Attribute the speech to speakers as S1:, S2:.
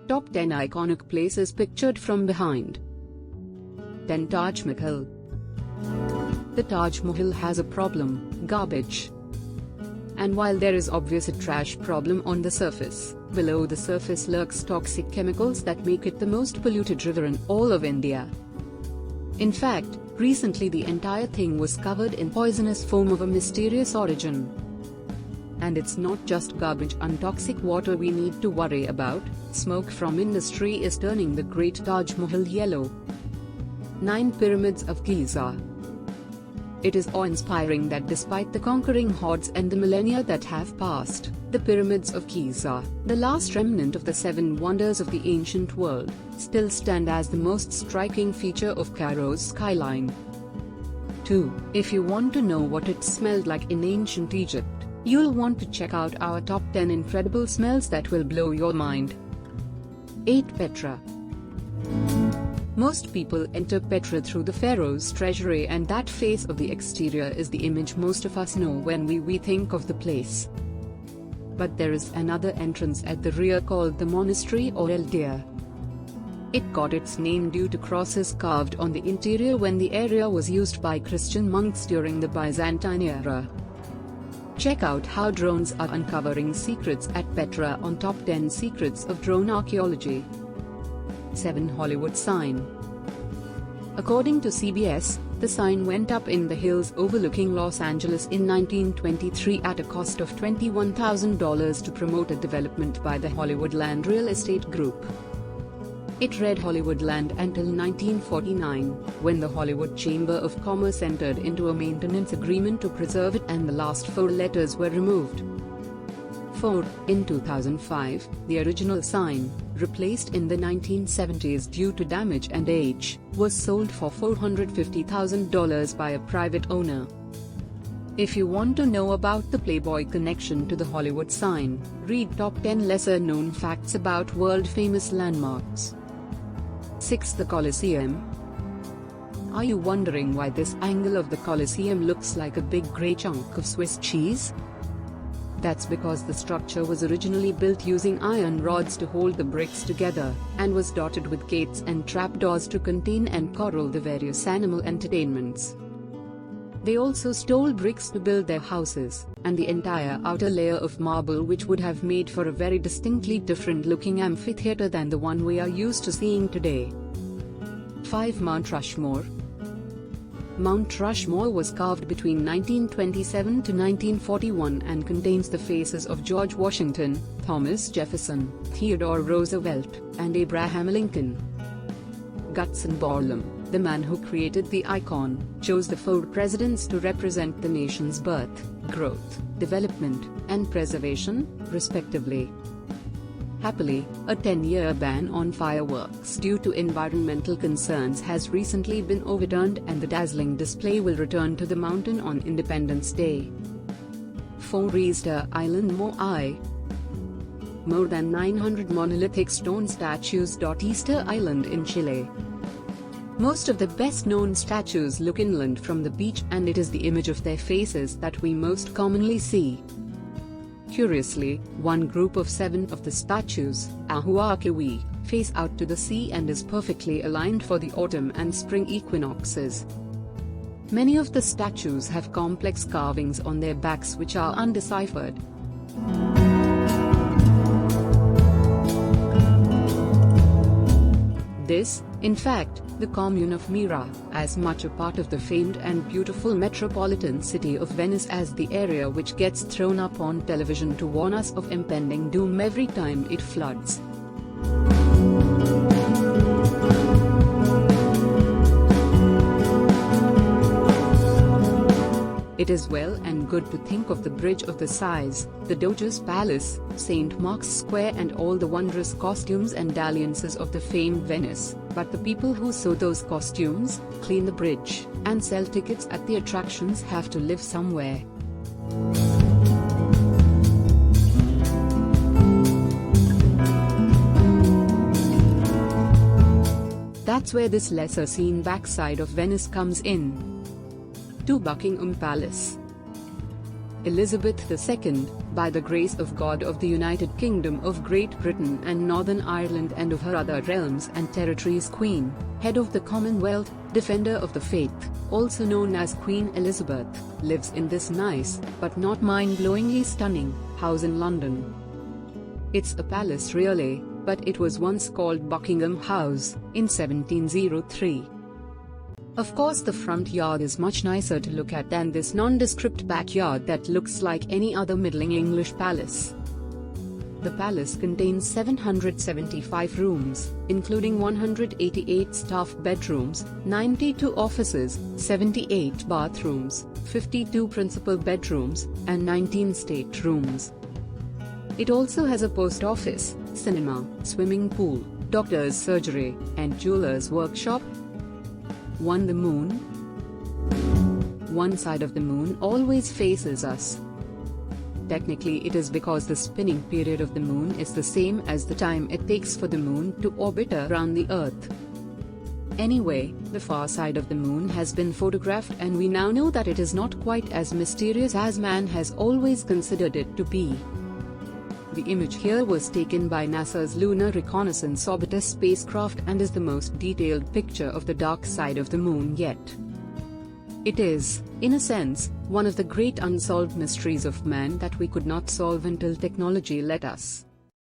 S1: Top 10 iconic places pictured from behind. 10. Taj Mahal. The Taj Mahal has a problem: garbage. And while there is obvious a trash problem on the surface, below the surface lurks toxic chemicals that make it the most polluted river in all of India. In fact, recently the entire thing was covered in poisonous foam of a mysterious origin. And it's not just garbage and toxic water we need to worry about. Smoke from industry is turning the great Taj Mahal yellow. 9. Pyramids of Giza. It is awe-inspiring that despite the conquering hordes and the millennia that have passed, the pyramids of Giza, the last remnant of the 7 wonders of the ancient world, still stand as the most striking feature of Cairo's skyline. 2. If you want to know what it smelled like in ancient Egypt, you'll want to check out our top 10 incredible smells that will blow your mind. 8. Petra. Most people enter Petra through the pharaoh's treasury, and that face of the exterior is the image most of us know when we think of the place. But there is another entrance at the rear called the monastery or El Deir. It got its name due to crosses carved on the interior when the area was used by Christian monks during the Byzantine era. Check out how drones are uncovering secrets at Petra on Top 10 Secrets of Drone Archaeology. 7. Hollywood sign. According to CBS, the sign went up in the hills overlooking Los Angeles in 1923 at a cost of $21,000 to promote a development by the Hollywoodland Real Estate Group. It read Hollywoodland until 1949, when the Hollywood Chamber of Commerce entered into a maintenance agreement to preserve it and the last 4 letters were removed. 4. In 2005, the original sign, replaced in the 1970s due to damage and age, was sold for $450,000 by a private owner. If you want to know about the Playboy connection to the Hollywood sign, read Top 10 Lesser-Known Facts about World-Famous Landmarks. 6. The Colosseum. Are you wondering why this angle of the Colosseum looks like a big grey chunk of Swiss cheese? That's because the structure was originally built using iron rods to hold the bricks together, and was dotted with gates and trapdoors to contain and corral the various animal entertainments. They also stole bricks to build their houses, and the entire outer layer of marble, which would have made for a very distinctly different looking amphitheater than the one we are used to seeing today. 5. Mount Rushmore. Mount Rushmore was carved between 1927 to 1941 and contains the faces of George Washington, Thomas Jefferson, Theodore Roosevelt, and Abraham Lincoln. Gutzon Borglum, the man who created the icon, chose the 4 presidents to represent the nation's birth, growth, development, and preservation, respectively. Happily, a 10-year ban on fireworks due to environmental concerns has recently been overturned, and the dazzling display will return to the mountain on Independence Day. 4. Easter Island, Moai. More than 900 monolithic stone statues dot Easter Island in Chile. Most of the best-known statues look inland from the beach, and it is the image of their faces that we most commonly see. Curiously, one group of 7 of the statues, Ahuakiwi, face out to the sea and is perfectly aligned for the autumn and spring equinoxes. Many of the statues have complex carvings on their backs which are undeciphered. This, in fact, the commune of Mira, as much a part of the famed and beautiful metropolitan city of Venice as the area which gets thrown up on television to warn us of impending doom every time it floods. It is well and good to think of the Bridge of the Sighs, the Doge's Palace, St. Mark's Square, and all the wondrous costumes and dalliances of the famed Venice, but the people who sew those costumes, clean the bridge, and sell tickets at the attractions have to live somewhere. That's where this lesser-seen backside of Venice comes in. 2. Buckingham Palace. Elizabeth II, by the grace of God of the United Kingdom of Great Britain and Northern Ireland and of her other realms and territories, Queen, head of the Commonwealth, defender of the faith, also known as Queen Elizabeth, lives in this nice, but not mind-blowingly stunning, house in London. It's a palace really, but it was once called Buckingham House, in 1703. Of course the front yard is much nicer to look at than this nondescript backyard that looks like any other middling English palace. The palace contains 775 rooms, including 188 staff bedrooms, 92 offices, 78 bathrooms, 52 principal bedrooms, and 19 state rooms. It also has a post office, cinema, swimming pool, doctor's surgery, and jeweler's workshop. The moon. One side of the moon always faces us. Technically it is because the spinning period of the moon is the same as the time it takes for the moon to orbit around the Earth. Anyway, the far side of the moon has been photographed and we now know that it is not quite as mysterious as man has always considered it to be. The image here was taken by NASA's Lunar Reconnaissance Orbiter spacecraft and is the most detailed picture of the dark side of the moon yet. It is, in a sense, one of the great unsolved mysteries of man that we could not solve until technology let us.